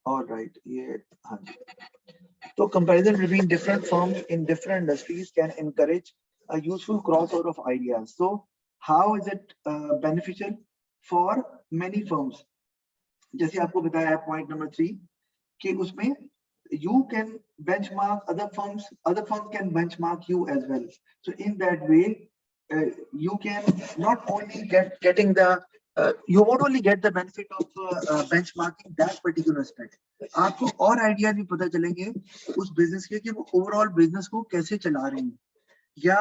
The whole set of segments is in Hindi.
ऑलराइट, ये हाँ जी। So comparison between different firms in different industries can encourage a useful crossover of ideas. So how is it beneficial for many firms? जैसे आपको बताया point number 3 कि उसमें you can benchmark other firms can benchmark you as well. So in that way, you can not only getting the you won't only get the benefit of benchmarking that particular aspect. आपको और आइडिया भी पता चलेंगे उस बिजनेस के कि वो ओवरऑल बिजनेस को कैसे चला रहे हैं, या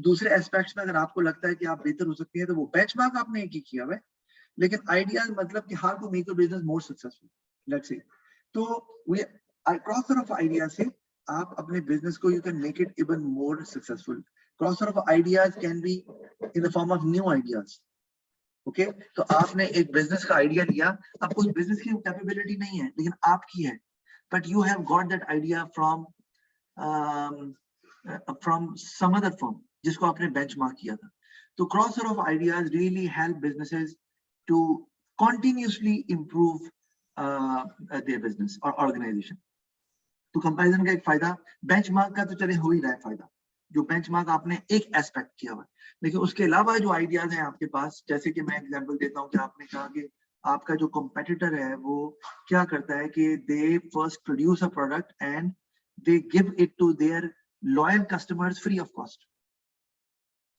दूसरे एस्पेक्ट्स में अगर आपको लगता है कि आप बेहतर हो सकते हैं तो वो बेंचमार्क आपने एक ही किया हुआ है, लेकिन आइडियाज मतलब कि how to make your business more successful, let's say. तो वी क्रॉसओवर ऑफ आइडिया से आप अपने बिजनेस को you can make it even more successful. Crossover of ideas can be in the form of new ideas. Okay, तो आपने एक बिजनेस का आइडिया लिया, आपको उस बिजनेस की कैपेबिलिटी नहीं है लेकिन आपकी है, but you have got that idea from some other firm जिसको आपने बेंचमार्क किया था। तो crossover of ideas really help businesses to continuously improve their business or organization. तो कंपैरिजन का एक फायदा, बेंचमार्क का तो चले हो ही रहा है फायदा, जो बेंचमार्क आपने एक एस्पेक्ट किया हुआ है, लेकिन उसके अलावा जो आइडियाज हैं आपके पास, जैसे कि मैं एग्जांपल देता हूं कि आपने कहा कि आपका जो कंपेटिटर है वो क्या करता है कि they first produce a product and they give it to their loyal customers free of cost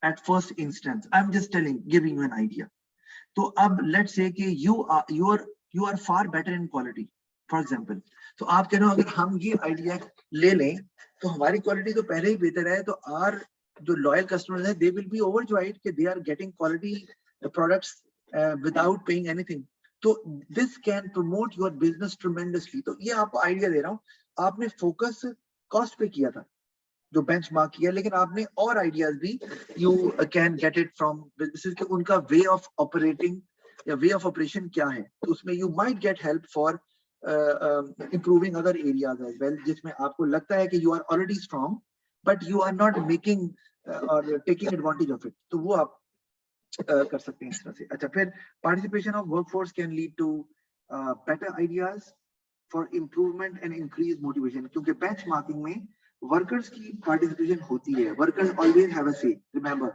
at first instance. I am just telling, giving you an idea. तो अब लेट्स से कि you are far better in quality for example, तो आप कह रहे हो अगर हम ये आइडिया ले लें तो हमारी क्वालिटी तो पहले ही बेहतर है, तो आर जो लॉयल कस्टमर्स हैं दे विल बी ओवरजॉयड कि they are getting quality products without paying anything. तो this can promote your business tremendously. तो ये आपको आइडिया दे रहा हूँ, आपने फोकस कॉस्ट पे किया था जो बेंचमार्क किया, लेकिन आपने और आइडियाज भी you can get it from businesses के उनका वे ऑफ ऑपरेटिंग या वे ऑफ ऑपरेशन क्या है, तो उसमें you might get help for improving other areas as well, जिसमें आपको लगता है कि you are already strong but you are not making और टेकिंग एडवांटेज ऑफ इट, तो वो आप कर सकते हैं इस तरह से। अच्छा, फिर participation of workforce can lead to better ideas for improvement and increase motivation, क्योंकि बेंचमार्किंग में वर्कर्स की पार्टिसिपेशन होती है, workers always have a say, remember,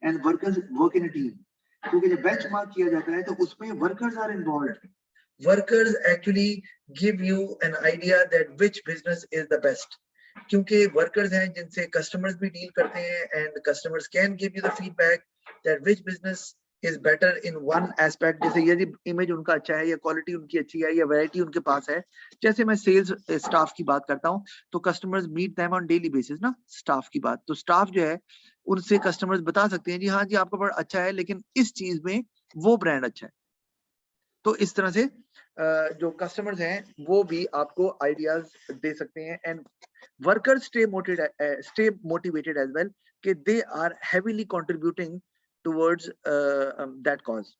and workers work in a team, क्योंकि जब बेंचमार्क किया जाता है तो उसमें workers are involved, workers actually give you an idea that which business is the best, क्योंकि वर्कर्स हैं जिनसे कस्टमर्स भी डील करते हैं and customers can give you the feedback that which business is better in one aspect, जैसे यदि इमेज उनका अच्छा है या क्वालिटी उनकी अच्छी है या वैरायटी उनके पास है। जैसे मैं सेल्स स्टाफ की बात करता हूँ तो customers meet them on daily basis ना, स्टाफ की बात, तो स्टाफ जो है उनसे कस्टमर्स बता सकते हैं जी हाँ जी आपका प्रोडक्ट अच्छा है लेकिन इस चीज में वो ब्रांड अच्छा है। तो इस तरह से जो कस्टमर्स हैं वो भी आपको आइडियाज दे सकते हैं and workers stay motivated as well कि they are heavily contributing towards that cause.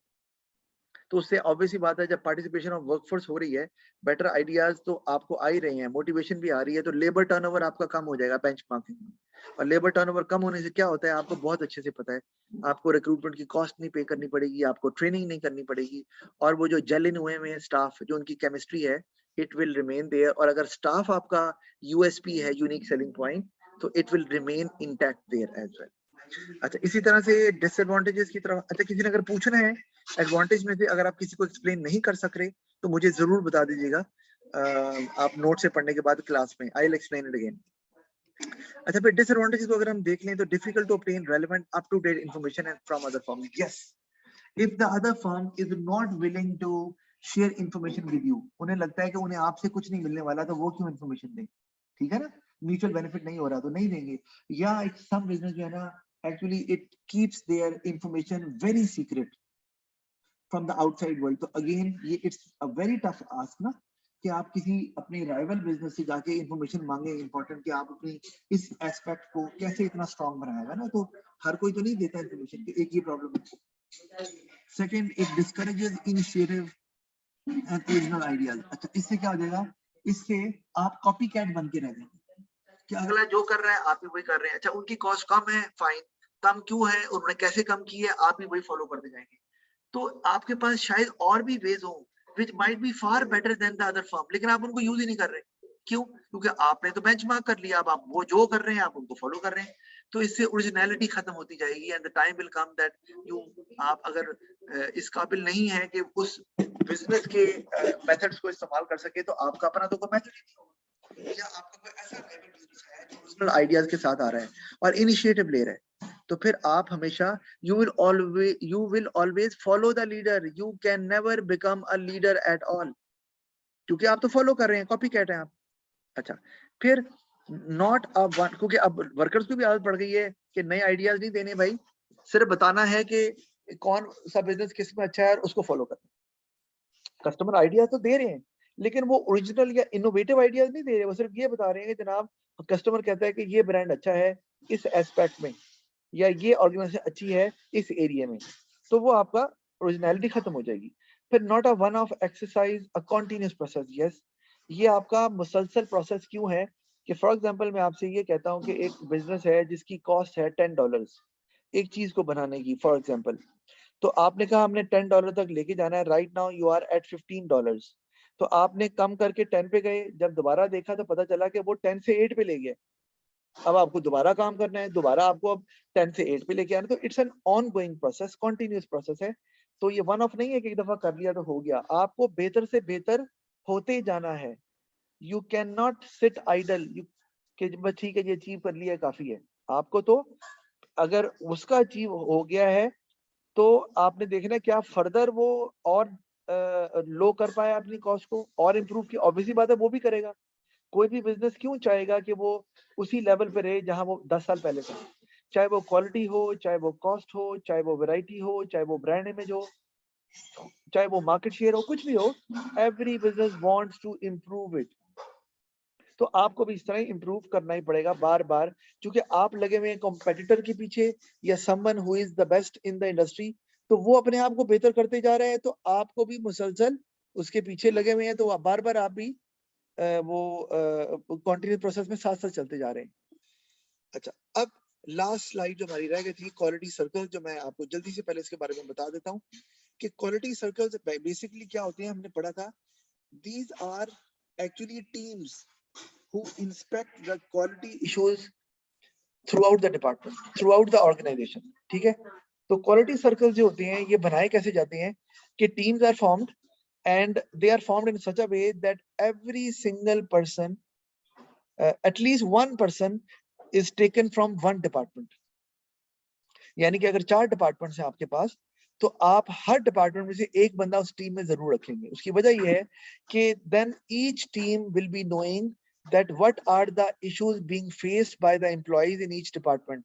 तो उससे ऑब्वियसली बात है जब पार्टिसिपेशन ऑफ वर्कफोर्स हो रही है, बेटर आइडियाज तो आपको आ ही रहे हैं, मोटिवेशन भी आ रही है, तो लेबर टर्नओवर आपका कम हो जाएगा बेंचमार्किंग में। और लेबर टर्नओवर कम होने से क्या होता है आपको बहुत अच्छे से पता है, आपको रिक्रूटमेंट की कॉस्ट नहीं पे करनी पड़ेगी, आपको ट्रेनिंग नहीं करनी पड़ेगी, और वो जो जेल इन हुए हैं स्टाफ, जो उनकी केमिस्ट्री है, इट विल रिमेन देयर। और अगर स्टाफ आपका यूएसपी है, यूनिक सेलिंग पॉइंट, तो it will remain intact there as well. अच्छा, इसी तरह से डिसएडवांटेजेस की तरफ, अच्छा किसी ने अगर पूछना है एडवांटेज में से, अगर आप किसी को एक्सप्लेन नहीं कर सक रहे तो मुझे जरूर बता दीजिएगा, आप नोट से पढ़ने के बाद क्लास में I will explain it again. अच्छा, फिर डिसएडवांटेजेस को अगर हम देख लें तो difficult to obtain relevant up to date information and from other firm. Yes, if the other firm is not willing to share information with you, उन्हें लगता है कि उन्हें आपसे कुछ नहीं मिलने वाला तो वो क्यों इंफॉर्मेशन दें, ठीक है ना, म्यूचुअल बेनिफिट नहीं हो रहा तो नहीं देंगे। या सम बिजनेस जो है ना, actually it keeps their information very secret from the outside world, तो again ये it's a very tough ask ना कि आप किसी अपने राइवल बिजनेस से जाके इंफॉर्मेशन मांगे, इंपॉर्टेंट कि आप अपनी इस एस्पेक्ट को कैसे इतना स्ट्रांग बनाएगा ना, तो हर कोई तो नहीं देता इंफॉर्मेशन की, एक ये प्रॉब्लम है। Second, it discourages initiative and original ideas. अच्छा, इससे क्या हो जाएगा, इससे आप कॉपी कैट बन के रह जाएंगे कि अगला जो कर रहा है आप भी वही कर रहे हैं। अच्छा, उनकी कॉस्ट कम है, फाइन, कम क्यों है, उन्होंने कैसे कम की है, आप भी वही फॉलो करते जाएंगे। तो आपके पास शायद और भी वेज हो which might be far better than the other firm, लेकिन आप उनको यूज ही नहीं कर रहे. क्यों? क्योंकि आपने तो बेंचमार्क कर लिया, अब आप वो जो कर रहे हैं आप उनको फॉलो कर रहे हैं. तो इससे ओरिजिनलिटी खत्म होती जाएगी. And the time will come that you, आप अगर इस काबिल नहीं है कि उस बिजनेस के मेथड्स को इस्तेमाल कर सके, तो आपका अपना तो कोई मेथड ही नहीं होगा, या आपका कोई ऐसा राइवल बिजनेस है जो ओरिजिनल आइडियाज के साथ आ रहा है और इनिशिएटिव ले रहा है, तो फिर आप हमेशा you will always follow the leader. You can never become a leader at all, क्योंकि आप तो फॉलो कर रहे हैं, कॉपी कैट हैं आप. अच्छा, फिर नॉट अ वन, क्योंकि अब वर्कर्स को भी आदत पड़ गई है कि नए आइडियाज नहीं देने भाई, सिर्फ बताना है कि कौन सा बिजनेस किस में अच्छा है और उसको फॉलो करना. कस्टमर आइडिया तो दे रहे हैं, लेकिन वो ओरिजिनल या इनोवेटिव आइडियाज नहीं दे रहे, वो सिर्फ ये बता रहे हैं कि जनाब कस्टमर कहता है कि ये ब्रांड अच्छा है इस एस्पेक्ट में, या ये ऑर्गेनाइजेशन अच्छी है इस एरिया में, तो वो आपका ओरिजिनलिटी खत्म हो जाएगी. फिर not a one of exercise, a continuous process. Yes, ये आपका मुसलसल प्रोसेस क्यों है कि फॉर एग्जांपल मैं आपसे ये कहता हूं कि एक बिजनेस है जिसकी कॉस्ट है $10 एक चीज को बनाने की, फॉर एग्जांपल, तो आपने कहा हमने $10 तक लेके जाना है. Right now you are at $15, तो आपने कम करके 10 पे गए, जब दोबारा देखा तो पता चला कि वो 10 से 8 पे ले गया. अब आपको दोबारा काम करना है, दोबारा आपको अब 10 से 8 पे लेके आना. तो it's an on going process, continuous process है. तो ये वन ऑफ नहीं है कि एक दफा कर लिया तो हो गया, आपको बेहतर से बेहतर होते जाना है. You can not sit idle कि बस ठीक है ये अचीव कर लिया काफी है. आपको तो अगर उसका अचीव हो गया है तो आपने देखना क्या फर्दर वो और लो कर पाए अपनी कॉस्ट को और इम्प्रूव की. ऑब्वियसली बात है वो भी करेगा. कोई भी बिजनेस क्यों चाहेगा कि वो उसी लेवल पे रहे जहां वो 10 साल पहले था, चाहे वो क्वालिटी हो, चाहे वो कॉस्ट हो, चाहे वो वैरायटी हो, चाहे वो ब्रांड इमेज हो, चाहे वो मार्केट शेयर हो, कुछ भी हो. Every business wants to improve it. तो आपको भी इस तरह इम्प्रूव करना ही पड़ेगा बार बार, क्योंकि आप लगे हुए हैं कॉम्पिटिटर के पीछे या someone who is the best in the industry, तो वो अपने आप को बेहतर करते जा रहे हैं, तो आपको भी मुसलसल उसके पीछे लगे हुए हैं, तो बार बार आप भी वो कॉन्टिन्यूस प्रोसेस में साथ साथ चलते जा रहे हैं. अच्छा, अब लास्ट स्लाइड जो हमारी रह गई थी क्वालिटी सर्कल, जो मैं आपको जल्दी से पहले इसके बारे में बता देता हूँ कि क्वालिटी सर्कल्स बेसिकली क्या होते हैं. हमने पढ़ा था these are actually teams who inspect the quality issues throughout the department, throughout the organization. ठीक है, तो quality circles जो होते हैं ये बनाए कैसे जाते हैं कि teams are formed and they are formed in such a way that every single person, at least one person is taken from one department. यानी कि अगर 4 डिपार्टमेंट्स हैं आपके पास, तो आप हर डिपार्टमेंट में से एक बंदा उस टीम में जरूर रखेंगे. उसकी वजह यह है कि then each team will be knowing that what are the issues being faced by the employees in each department,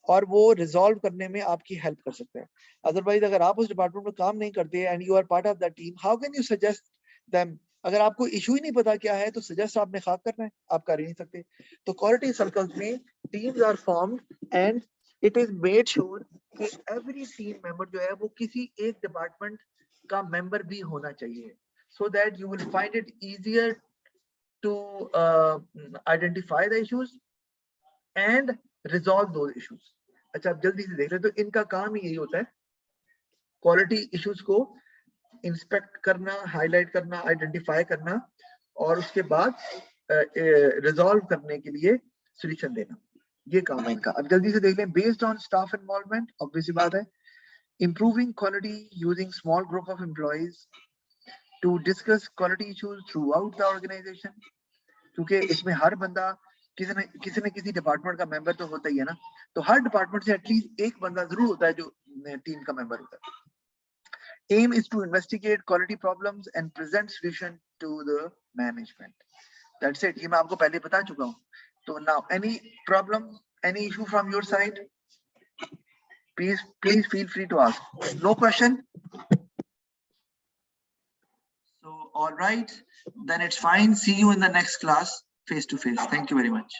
और वो रिजॉल्व करने में आपकी हेल्प कर सकते हैं. अदरवाइज अगर आप उस डिपार्टमेंट में काम नहीं करते and you are part of the team, how can you suggest them? अगर आपको इशू ही नहीं पता क्या है तो सजेस्ट आपने खाक करना है, आप कर ही नहीं सकते. तो क्वालिटी सर्कल्स में teams are formed and it is made sure कि एवरी टीम मेंबर जो है वो किसी एक डिपार्टमेंट का मेंबर भी होना चाहिए, so that you will find it easier to identify the issues and resolve those issues. अच्छा, अब जल्दी से देख रहे, तो इनका काम ही यही होता है क्वालिटी इश्यूज को इंस्पेक्ट करना, हाईलाइट करना, आइडेंटिफाई करना और उसके बाद रिजॉल्व करने के लिए सॉल्यूशन देना. ये काम है इनका. अब जल्दी से देख लें. Based on staff involvement, obviously बात है, improving quality using small group of employees to discuss quality issues throughout the organization, क्योंकि इसमें हर बंदा किसी न किसी डिपार्टमेंट का मेंबर तो होता ही है ना, तो हर डिपार्टमेंट से एटलीस्ट एक बंदा जरूर होता है जो टीम का मेंबर होता है. Aim is to investigate quality problems and present solution to the management. That's it. ये मैं आपको पहले बता चुका हूँ. तो now any problem, any issue from your side, please feel free to ask. No question? So, all right, then it's fine. See you in the next class face to face. Thank you very much.